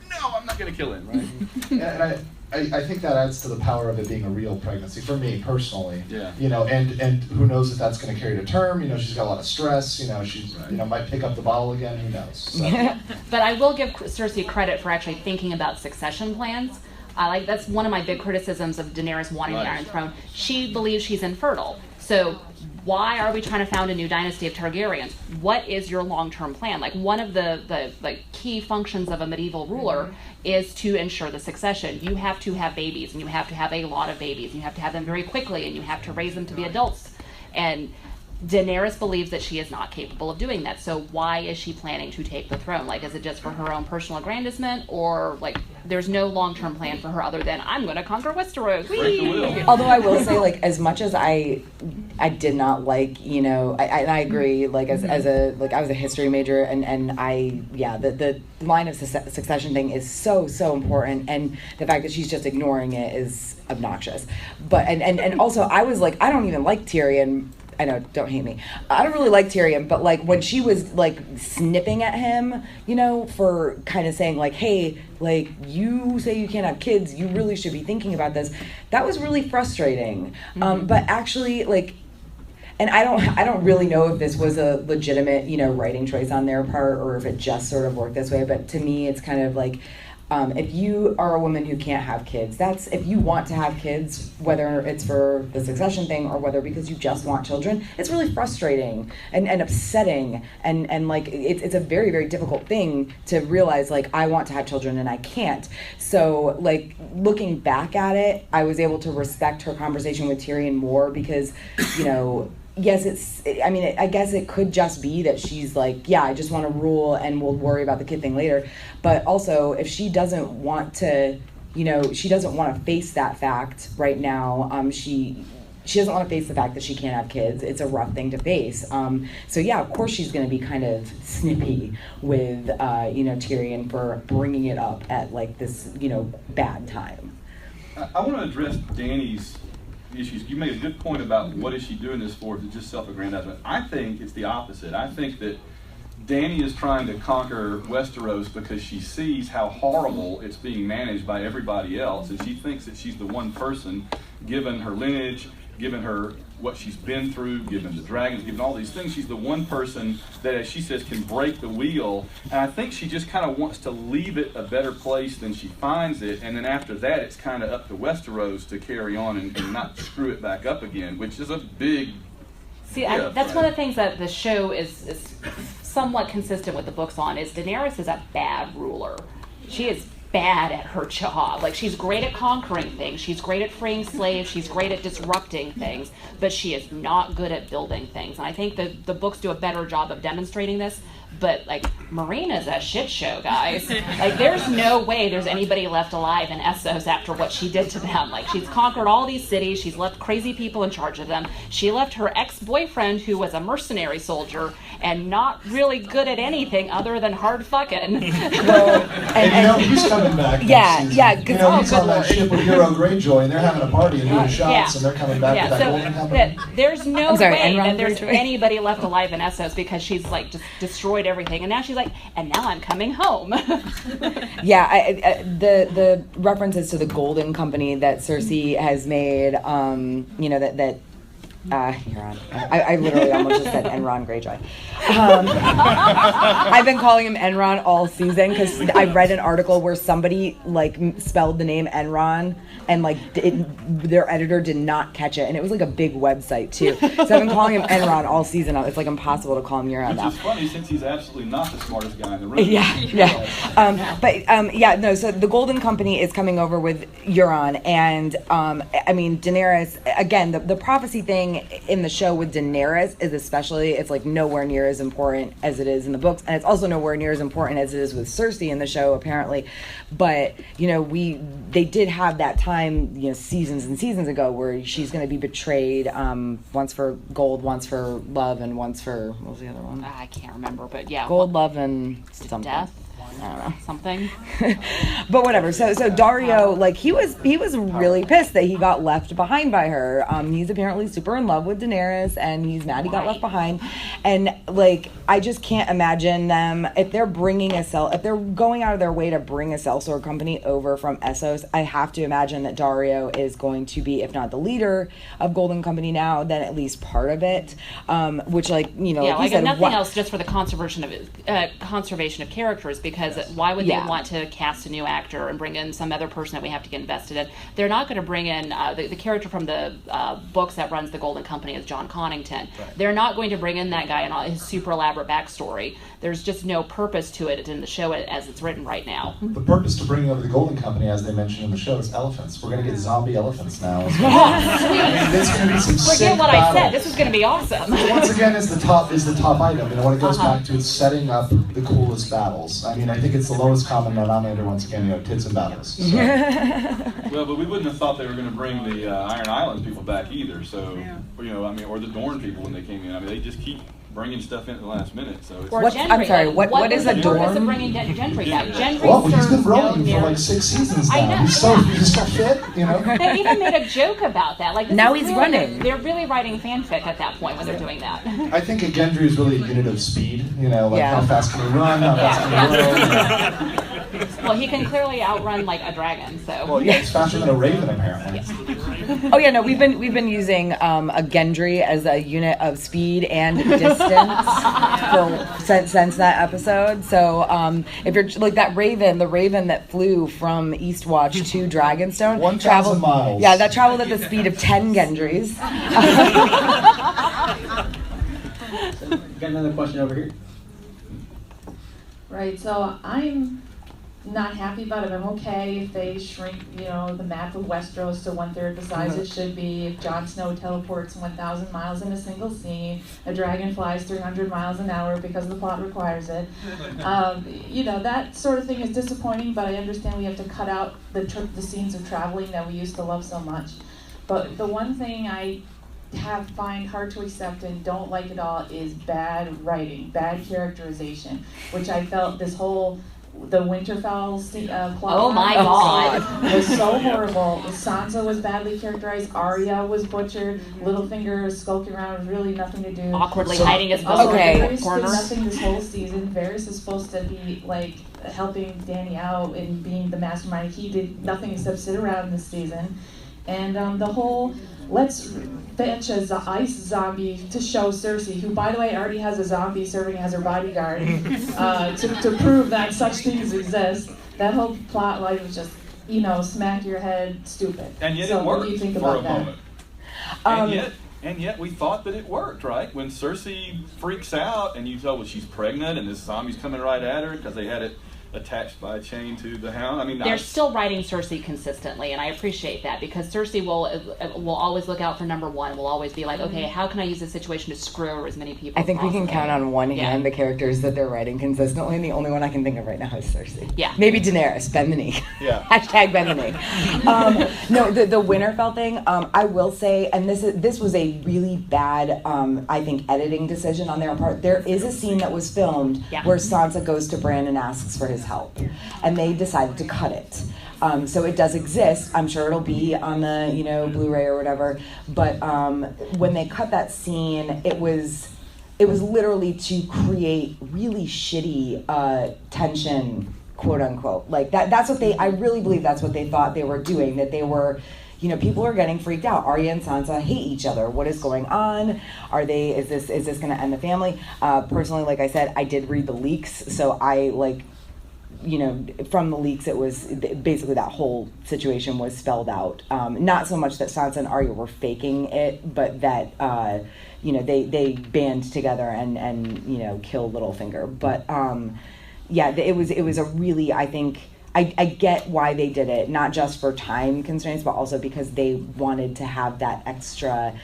no, I'm not going to kill him, right? And I think that adds to the power of it being a real pregnancy, for me personally. Yeah. You know, and who knows if that's going to carry to term. You know, she's got a lot of stress. You know, she's might pick up the bottle again. Who knows? So. But I will give Cersei credit for actually thinking about succession plans. That's one of my big criticisms of Daenerys wanting the Iron Throne. She believes she's infertile. So why are we trying to found a new dynasty of Targaryens? What is your long-term plan? Like, one of the key functions of a medieval ruler is to ensure the succession. You have to have babies, and you have to have a lot of babies. You have to have them very quickly, and you have to raise them to be adults. And Daenerys believes that she is not capable of doing that. So why is she planning to take the throne? Like, is it just for her own personal aggrandizement, or like there's no long-term plan for her other than I'm going to conquer Westeros? Although I will say, like, as much as I did not like, you know, I agree. Like, as a I was a history major, and the line of succession thing is so important, and the fact that she's just ignoring it is obnoxious. But and also I was like, I don't even like Tyrion. I know, don't hate me. I don't really like Tyrion, but like when she was like snipping at him, you know, for kind of saying like, hey, like, you say you can't have kids, you really should be thinking about this. That was really frustrating. But actually, like, and I don't really know if this was a legitimate, you know, writing choice on their part, or if it just sort of worked this way. But to me, it's kind of like, if you are a woman who can't have kids, that's, if you want to have kids, whether it's for the succession thing or whether because you just want children, it's really frustrating and upsetting, and like it's a very, very difficult thing to realize, like, I want to have children and I can't. So like, looking back at it, I was able to respect her conversation with Tyrion more because, you know, yes, I guess it could just be that she's like, yeah, I just want to rule and we'll worry about the kid thing later. But also, if she doesn't want to, you know, she doesn't want to face that fact right now, she doesn't want to face the fact that she can't have kids. It's a rough thing to face. So yeah, of course she's going to be kind of snippy with, you know, Tyrion for bringing it up at like this, you know, bad time. I want to address Dany's issues. You made a good point about what is she doing this for, to just self-aggrandizement. I think it's the opposite. I think that Dany is trying to conquer Westeros because she sees how horrible it's being managed by everybody else, and she thinks that she's the one person, given her lineage, given her what she's been through, given the dragons, given all these things, she's the one person that, as she says, can break the wheel. And I think she just kind of wants to leave it a better place than she finds it, and then after that it's kind of up to Westeros to carry on and not screw it back up again, which is a big that's one of the things that the show is somewhat consistent with the books on, is Daenerys is a bad ruler. She is bad at her job. Like, she's great at conquering things, she's great at freeing slaves, she's great at disrupting things, but she is not good at building things. And I think that the books do a better job of demonstrating this. But like, Marina's a shit show, guys. Like, there's no way there's anybody left alive in Essos after what she did to them. Like, she's conquered all these cities, she's left crazy people in charge of them. She left her ex-boyfriend, who was a mercenary soldier and not really good at anything other than hard fucking. Well, and you know, he's coming back. Yeah. You know, he's on that ship with Hero Greyjoy, and they're having a party and doing shots, and they're coming back to that golden company. There's no way that there's anybody left alive in Essos, because she's like just destroyed everything, and now she's like, and now I'm coming home. Yeah, the references to the Golden Company that Cersei has made, you know, that Euron. I literally almost just said Enron Greyjoy. I've been calling him Enron all season because I read an article where somebody like spelled the name Enron, and like their editor did not catch it, and it was like a big website too. So I've been calling him Enron all season. It's like impossible to call him Euron now. Which is funny, since he's absolutely not the smartest guy in the room. So the Golden Company is coming over with Euron, and I mean, Daenerys, again, the prophecy thing in the show with Daenerys is especially, it's like nowhere near as important as it is in the books, and it's also nowhere near as important as it is with Cersei in the show, apparently. But you know, they did have that time, you know, seasons and seasons ago, where she's going to be betrayed, once for gold, once for love, and once for, what was the other one? I can't remember, but yeah, gold, love, and something. Death. I don't know. Something. But whatever. So Dario, like he was really pissed that he got left behind by her. He's apparently super in love with Daenerys, and he's mad he got left behind. And like I just can't imagine them if they're going out of their way to bring a sellsword company over from Essos. I have to imagine that Dario is going to be, if not the leader of Golden Company now, then at least part of it. Which, like you know, like nothing else, just for the conservation of characters, because why would they want to cast a new actor and bring in some other person that we have to get invested in? They're not going to bring in the character from the books that runs the Golden Company is John Connington. Right. They're not going to bring in that guy and all his super elaborate backstory. There's just no purpose to it in the show as it's written right now. The purpose to bringing over the Golden Company, as they mentioned in the show, is elephants. We're going to get zombie elephants now. There's going to be some Forget what I said. This is going to be awesome. Once again, is the top item, and when it goes back to setting up the coolest battles. I mean, I think it's the lowest common denominator. Once again, tits and battles. So. Well, but we wouldn't have thought they were going to bring the Iron Islands people back either. So, or the Dorne people when they came in. I mean, they just keep bringing stuff in at the last minute. So it's I'm sorry. What is a Dorne? What is the bringing Gendry back? Gendry well, he's been rolling for like 6 seasons now. I know. He's so fit, They even made a joke about that. Like now he's running. They're really writing fanfic at that point when they're doing that. I think a Gendry is really a unit of speed. How fast can he run? How fast can he roll? Well, he can clearly outrun like a dragon. So. Well, yeah, he's faster than a raven apparently. Oh yeah, no, we've been using a Gendry as a unit of speed and distance since that episode. So if you're like that raven, the raven that flew from Eastwatch to Dragonstone, 1,000 miles. Yeah, that traveled at the speed of 10 Gendrys. Got another question over here. Right, so I'm not happy about it. I'm okay if they shrink, the map of Westeros to 1/3 the size it should be. If Jon Snow teleports 1,000 miles in a single scene, a dragon flies 300 miles an hour because the plot requires it. That sort of thing is disappointing, but I understand we have to cut out the scenes of traveling that we used to love so much. But the one thing I find hard to accept and don't like at all is bad writing, bad characterization, which I felt the Winterfell plot. Oh my God! Was so horrible. Sansa was badly characterized. Arya was butchered. Littlefinger is skulking around with really nothing to do. Awkwardly hiding his book in the corner. Nothing this whole season. Varys is supposed to be like helping Dany out and being the mastermind. He did nothing except sit around this season. And the whole let's fetch a ice zombie to show Cersei, who, by the way, already has a zombie serving as her bodyguard, to prove that such things exist. That whole plot line was just, smack your head stupid. And yet so it worked what do you think for about a moment. And yet we thought that it worked, right? When Cersei freaks out and you tell, well, she's pregnant and this zombie's coming right at her because they had it attached by a chain to the hound. I mean, they're still writing Cersei consistently, and I appreciate that because Cersei will always look out for number one. Will always be like, okay, how can I use this situation to screw over as many people? I think we can count on one hand the characters that they're writing consistently, and the only one I can think of right now is Cersei. Yeah, maybe Daenerys. Bend the knee. Yeah. Hashtag bend the knee. No, the Winterfell thing. I will say, and this was a really bad, I think, editing decision on their part. There is a scene that was filmed where Sansa goes to Bran and asks for his help, and they decided to cut it. So it does exist. I'm sure it'll be on the Blu-ray or whatever. But when they cut that scene, it was literally to create really shitty tension, quote unquote. Like that's what I really believe that's what they thought they were doing. That they were. People are getting freaked out. Arya and Sansa hate each other. What is going on? Is this going to end the family? Personally, like I said, I did read the leaks, so I from the leaks, it was basically that whole situation was spelled out. Not so much that Sansa and Arya were faking it, but that they band together and kill Littlefinger. But it was a really, I think. I get why they did it, not just for time constraints, but also because they wanted to have that extra,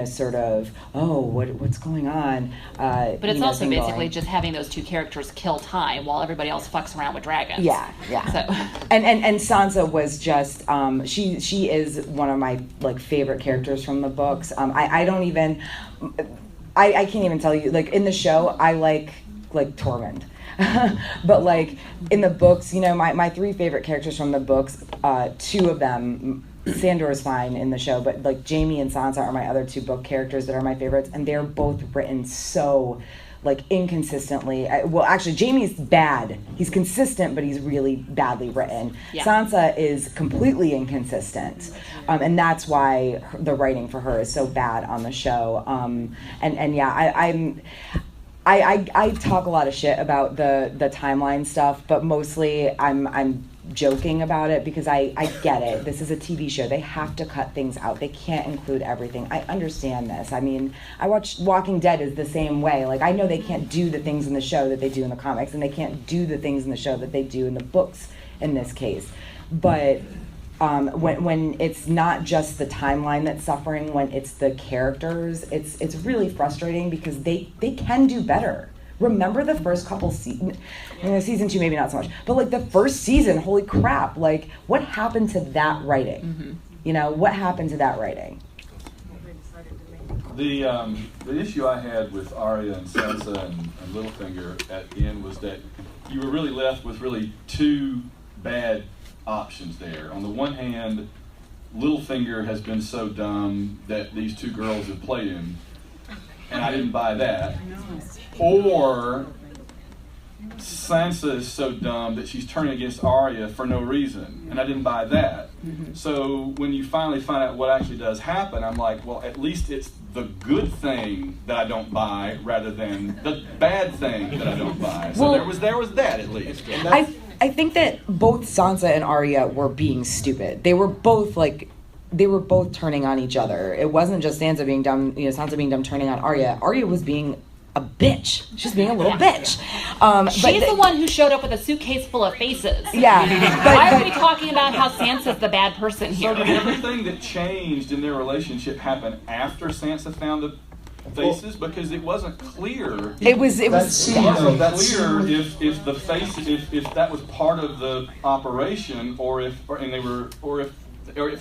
sort of, what's going on? But it's also basically just having those two characters kill time while everybody else fucks around with dragons. Yeah. So. And Sansa was just, she is one of my favorite characters from the books. I can't even tell you, in the show, I like Tormund. But like in the books, my 3 favorite characters from the books, 2 of them, Sandor is fine in the show, but like Jaime and Sansa are my other 2 book characters that are my favorites, and they're both written so like inconsistently. Well, actually, Jaime's bad. He's consistent, but he's really badly written. Yeah. Sansa is completely inconsistent, and that's why the writing for her is so bad on the show. And yeah, I talk a lot of shit about the timeline stuff, but mostly I'm joking about it because I get it. This is a TV show. They have to cut things out. They can't include everything. I understand this. I mean, I watch Walking Dead is the same way. Like, I know they can't do the things in the show that they do in the comics, and they can't do the things in the show that they do in the books in this case. But when it's not just the timeline that's suffering, when it's the characters, it's really frustrating because they can do better. Remember the first couple seasons, season 2 maybe not so much, but like the first season, holy crap, like what happened to that writing? What happened to that writing? The issue I had with Arya and Sansa and Littlefinger at the end was that you were really left with really 2 bad options there. On the one hand, Littlefinger has been so dumb that these 2 girls have played him, and I didn't buy that. Or Sansa is so dumb that she's turning against Arya for no reason, and I didn't buy that. So when you finally find out what actually does happen, I'm like, well, at least it's the good thing that I don't buy rather than the bad thing that I don't buy. So there was that at least. I think that both Sansa and Arya were being stupid. They were both turning on each other. It wasn't just Sansa being dumb, Sansa being dumb turning on Arya. Arya was being a bitch. She's being a little bitch. She's the one who showed up with a suitcase full of faces. Yeah. Why are we talking about how Sansa's the bad person here? So did everything that changed in their relationship happen after Sansa found the faces? Because it wasn't clear. It wasn't clear if the faces, if that was part of the operation, or if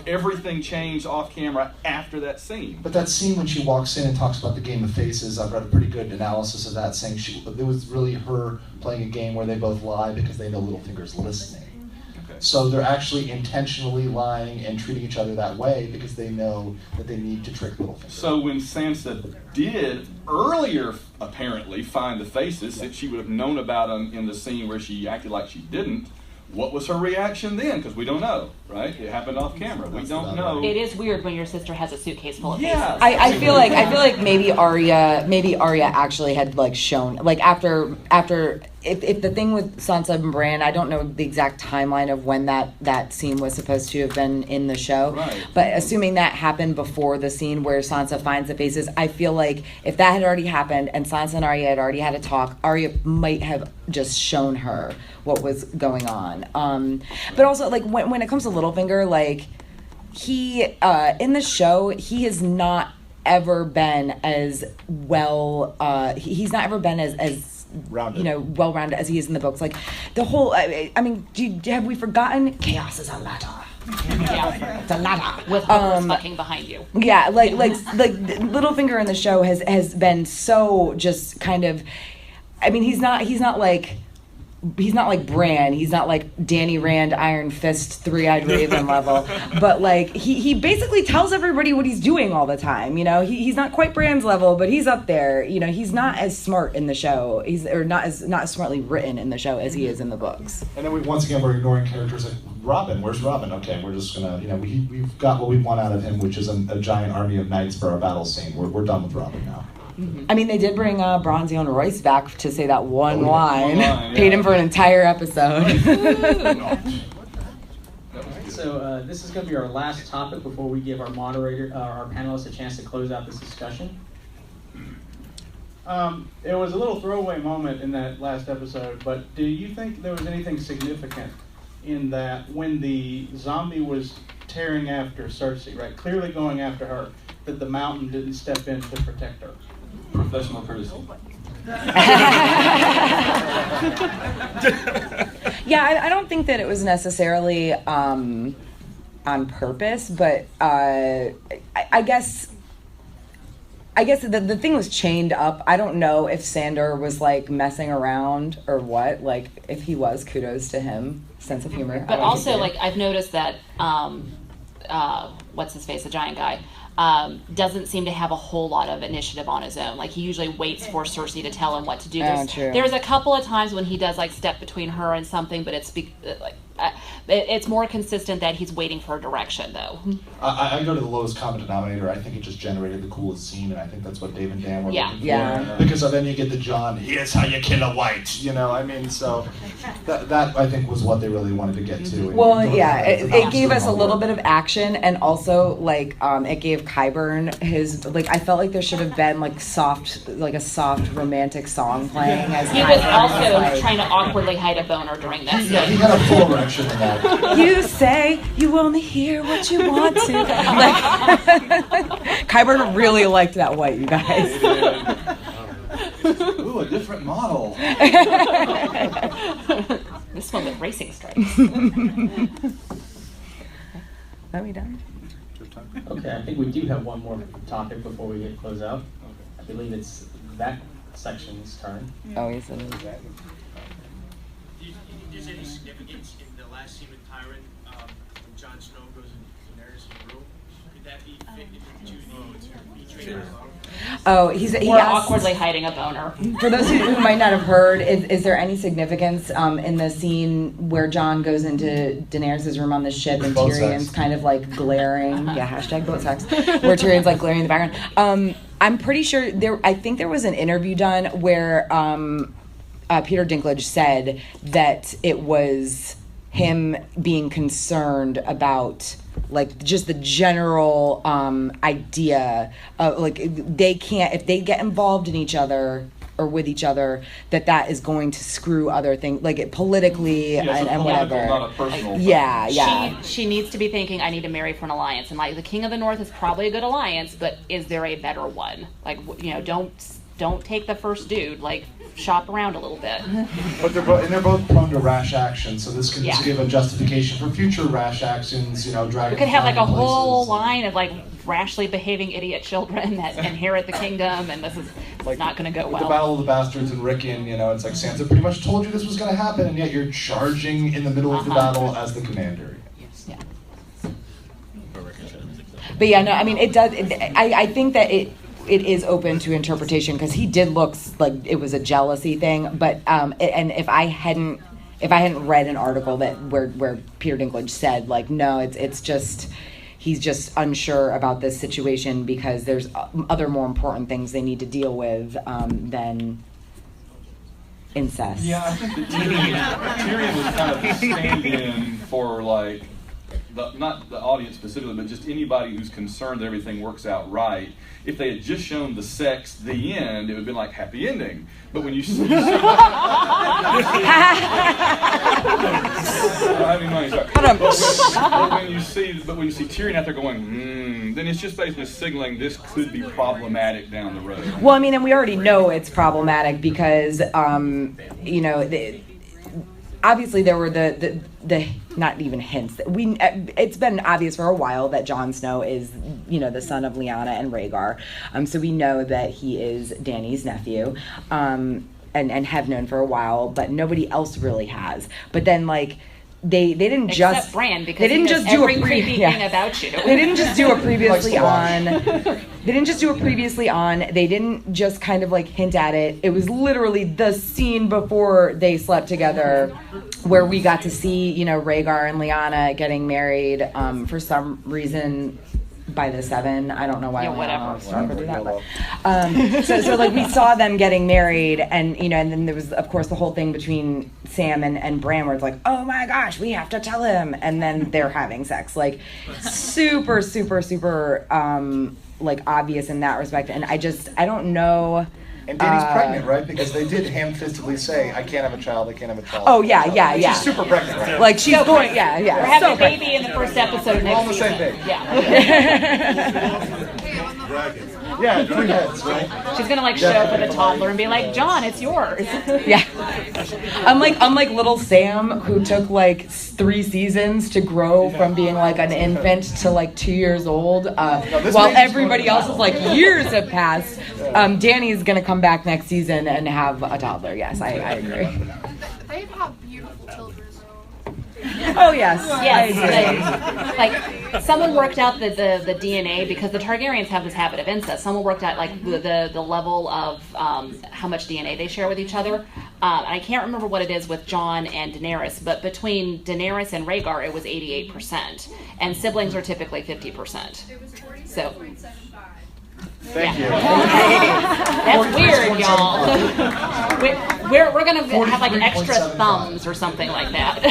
everything changed off camera after that scene. But that scene when she walks in and talks about the game of faces, I've read a pretty good analysis of that, saying it was really her playing a game where they both lie because they know Littlefinger's listening. Okay. So they're actually intentionally lying and treating each other that way because they know that they need to trick Littlefinger. So when Sansa did earlier apparently find the faces that she would have known about them in the scene where she acted like she didn't, what was her reaction then? Because we don't know, right? It happened off camera. We don't know. It is weird when your sister has a suitcase full of faces. I feel like maybe Arya actually had like shown like after if the thing with Sansa and Bran, I don't know the exact timeline of when that scene was supposed to have been in the show. Right. But assuming that happened before the scene where Sansa finds the faces, I feel like if that had already happened and Sansa and Arya had already had a talk, Arya might have just shown her what was going on. But also like when it comes to Littlefinger, like he in the show he has not ever been as well. He's not ever been as rounded. Well-rounded as he is in the books. Like the whole, I mean, have we forgotten? Chaos is a ladder. Yeah, it's a ladder with hookers fucking behind you. Yeah, like Littlefinger in the show has been so just kind of. I mean, he's not like Bran. He's not like Danny Rand, Iron Fist, Three-Eyed Raven level. But like he basically tells everybody what he's doing all the time. He's not quite Bran's level, but he's up there. He's not as smart in the show. Not as smartly written in the show as he is in the books. And then we're ignoring characters like Robin. Where's Robin? Okay, we're just gonna we've got what we want out of him, which is a giant army of knights for our battle scene. We're done with Robin now. I mean, they did bring Bronzion Royce back to say that one line. Paid him for an entire episode. So this is going to be our last topic before we give our panelists a chance to close out this discussion. It was a little throwaway moment in that last episode, but do you think there was anything significant in that when the zombie was tearing after Cersei, right, clearly going after her, that the mountain didn't step in to protect her? Professional courtesy. Yeah, I don't think that it was necessarily on purpose, but I guess I guess the thing was chained up. I don't know if Sander was like messing around or what. Like if he was, kudos to him. Sense of humor. But also, like I've noticed that what's his face, the giant guy, doesn't seem to have a whole lot of initiative on his own. Like he usually waits for Cersei to tell him what to do. There's a couple of times when he does like step between her and something, but it's more consistent that he's waiting for a direction, though. I go to the lowest common denominator. I think it just generated the coolest scene, and I think that's what Dave and Dan were looking for. Yeah. Because then you get the John, here's how you kill a white, you know, I mean, so that I think was what they really wanted to get to. Well, yeah, it gave us a little bit of action, and also, like, it gave Qyburn his, like, I felt like there should have been, like, a soft romantic song playing. As he was also trying to awkwardly hide a boner during this. Yeah, he had a full erection in that. You say you only hear what you want to. Like, Qyburn really liked that white, you guys. Ooh, a different model. This one with racing stripes. Are we done? Okay, I think we do have one more topic before we get close out. I believe it's that section's turn. Oh, yes, it is. Is there any significance in the last scene with Tyrion when Jon Snow goes in Daenerys' room? Could that be fit into the Oh, he Or asked, awkwardly hiding a boner. For those who might not have heard, is there any significance in the scene where Jon goes into Daenerys' room on the ship and Tyrion's kind of like glaring? Yeah, hashtag boat sex. Where Tyrion's like glaring in the background. I'm pretty sure I think there was an interview done where Peter Dinklage said that it was him being concerned about like just the general idea of like they can't, if they get involved in each other or with each other, that is going to screw other things like it politically and whatever. Not a personal She needs to be thinking, I need to marry for an alliance, and like the King of the North is probably a good alliance, but is there a better one? Like, you know, don't take the first dude. Like, shop around a little bit. But they're both prone to rash actions, so this can just give a justification for future rash actions. You know, We could have like a whole line of like rashly behaving idiot children that inherit the kingdom, and this is not going to go well. The Battle of the Bastards and Rickon, you know, it's like Sansa pretty much told you this was going to happen, and yet you're charging in the middle of the battle as the commander. Yeah. But yeah, no, I mean, it does. I think that it is open to interpretation because he did look like it was a jealousy thing. But and if I hadn't read an article where Peter Dinklage said like, no, it's just he's just unsure about this situation because there's other more important things they need to deal with than incest. Yeah, I think that Tyrion was kind of a stand-in for like not the audience specifically, but just anybody who's concerned that everything works out right. If they had just shown the sex, the end, it would have been like happy ending. But when you see, but when you see Tyrion out there going, then it's just basically signaling this could be problematic down the road. Well, I mean, and we already know it's problematic because, you know, obviously there were the not even hints. It's been obvious for a while that Jon Snow is, you know, the son of Lyanna and Rhaegar. So we know that he is Dany's nephew, and have known for a while, but nobody else really has. But then like they didn't Except just Bran, because they didn't he knows just do every a creepy thing about you. They didn't just do a previously on. They didn't just do it previously on. They didn't just kind of like hint at it. It was literally the scene before they slept together, where we got to see, you know, Rhaegar and Lyanna getting married. For some reason, by the 7. I don't know why. Yeah, whatever. Do that, but, so like we saw them getting married, and you know, and then there was of course the whole thing between Sam and Bran, where it's like, oh my gosh, we have to tell him, and then they're having sex, like super like obvious in that respect, and I don't know. And Dany's pregnant, right? Because they did ham-fistedly say, I can't have a child, I can't have a child. Oh, yeah. She's super pregnant, right? Like, she's going, yeah. We're having a baby in the first episode next all on the season. same page. Yeah. Yeah, 3 heads, right? She's gonna like show up with a toddler and be like, John, it's yours. Yeah. Unlike little Sam, who took like 3 seasons to grow from being like an infant to like 2 years old, while everybody else is like years have passed. Danny's gonna come back next season and have a toddler. Yes, I agree. They have beautiful children, though. Oh yes, yes. Like someone worked out the DNA, because the Targaryens have this habit of incest. Someone worked out like the level of how much DNA they share with each other. I can't remember what it is with Jon and Daenerys, but between Daenerys and Rhaegar, it was 88%, and siblings are typically 50%. It was 40.75. So. Thank you. That's weird, y'all. We're gonna have like extra thumbs or something like that.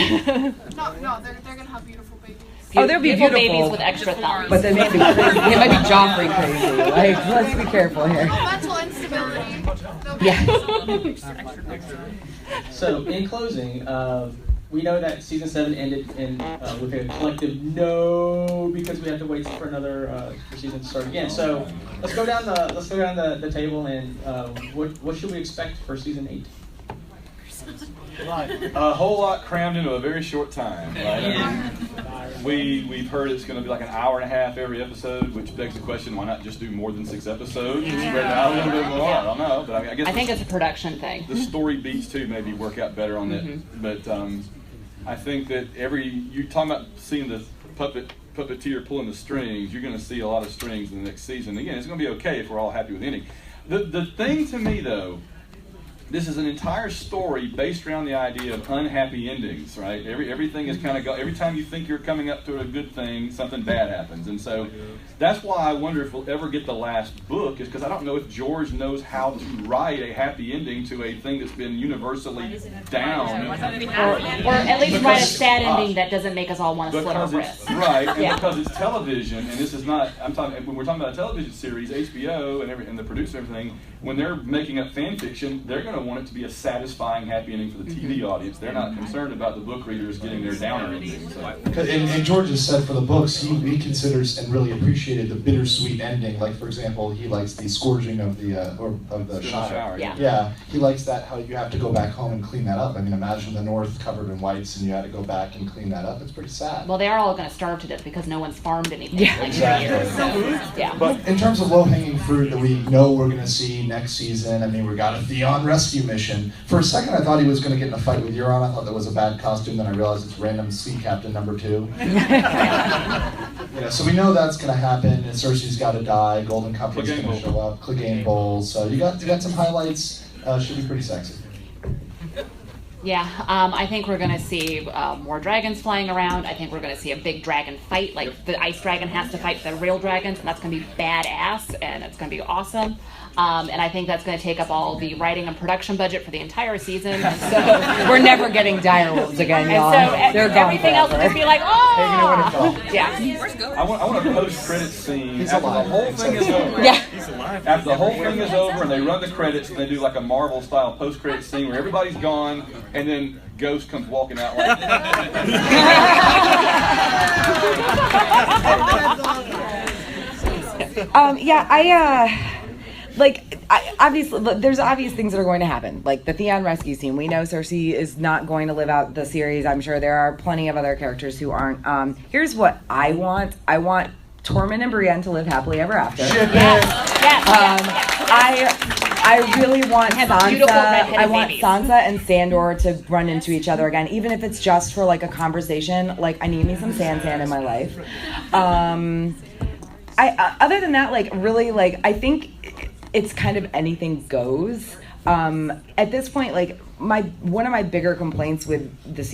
No, they're gonna have beautiful babies. Oh, they'll be beautiful babies with extra thumbs. But they may be crazy. They might be Joffrey crazy. Like, let's be careful here. Mental instability. Yeah. So, in closing, we know that season 7 ended with a collective no, because we have to wait for another for season to start again. So let's go down the table and what should we expect for season 8? A whole lot crammed into a very short time. Right? We've heard it's going to be like an hour and a half every episode, which begs the question: why not just do more than 6 episodes and spread it out a little bit more? I don't know, but I guess I think it's a production thing. The story beats too maybe work out better on that, but I think that you're talking about seeing the puppeteer pulling the strings. You're going to see a lot of strings in the next season. Again, it's going to be okay if we're all happy with the ending. The thing to me though. This is an entire story based around the idea of unhappy endings, right? Everything is kind of every time you think you're coming up to a good thing, something bad happens, and so that's why I wonder if we'll ever get the last book. Is because I don't know if George knows how to write a happy ending to a thing that's been universally down, or at least write a sad ending that doesn't make us all want to slit our wrists. Right, and because it's television, and this is not. When we're talking about a television series, HBO and the producer and everything. When they're making up fan fiction, they're going to want it to be a satisfying, happy ending for the TV audience. They're not concerned about the book readers getting their downer ending. So. And George has said for the books, he considers and really appreciated the bittersweet ending. Like, for example, he likes the scourging of the Shire. Yeah, he likes that, how you have to go back home and clean that up. I mean, imagine the North covered in whites and you had to go back and clean that up. It's pretty sad. Well, they are all going to starve to death because no one's farmed anything. Yeah, exactly. Yeah. But in terms of low-hanging fruit that we know we're going to see next season, I mean, we got a Theon rescue mission. For a second, I thought he was going to get in a fight with Euron. I thought that was a bad costume. Then I realized it's random sea captain number 2. So we know that's going to happen. And Cersei's got to die. Golden Company's going to show up. Clegane Bowl. So you got some highlights. Should be pretty sexy. Yeah, I think we're going to see more dragons flying around. I think we're going to see a big dragon fight. Like, the ice dragon has to fight the real dragons, and that's going to be badass, and it's going to be awesome. And I think that's going to take up all the writing and production budget for the entire season. And so we're never getting direwolves again, y'all. And so everything else will just be like, oh! Yeah. I want a post-credits scene after the whole thing is over. Yeah. After the whole thing is over and they run the credits and they do like a Marvel-style post-credits scene where everybody's gone and then Ghost comes walking out like obviously, there's obvious things that are going to happen. Like the Theon rescue scene. We know Cersei is not going to live out the series. I'm sure there are plenty of other characters who aren't. Here's what I want. I want Tormund and Brienne to live happily ever after. I really want Sansa. I want Sansa and Sandor to run into each other again, even if it's just for like a conversation. Like, I need me some Sand in my life. Other than that, like, really, like, I think it's kind of anything goes. At this point, like, one of my bigger complaints with this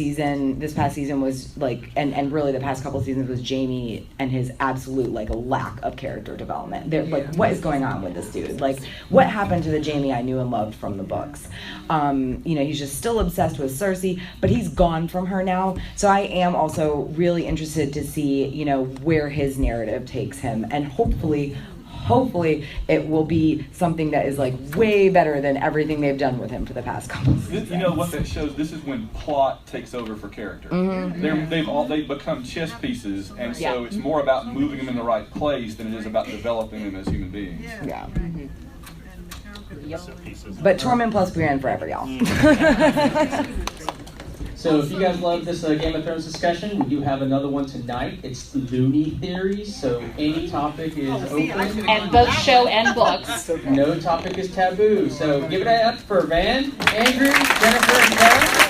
past season was like, and really the past couple seasons, was Jaime and his absolute like lack of character development. Like, what is going on with this dude? Like, what happened to the Jaime I knew and loved from the books? He's just still obsessed with Cersei, but he's gone from her now. So I am also really interested to see, where his narrative takes him, and hopefully hopefully it will be something that is like way better than everything they've done with him for the past couple of seasons. You know what that shows? This is when plot takes over for character. They've become chess pieces, and so it's more about moving them in the right place than it is about developing them as human beings. Yeah. Yep. But Tormund plus Brienne forever, y'all. So if you guys love this Game of Thrones discussion, we do have another one tonight. It's Looney Theories, so any topic is open. And both show and books. No topic is taboo. So give it up for Van, Andrew, Jennifer, and Tara.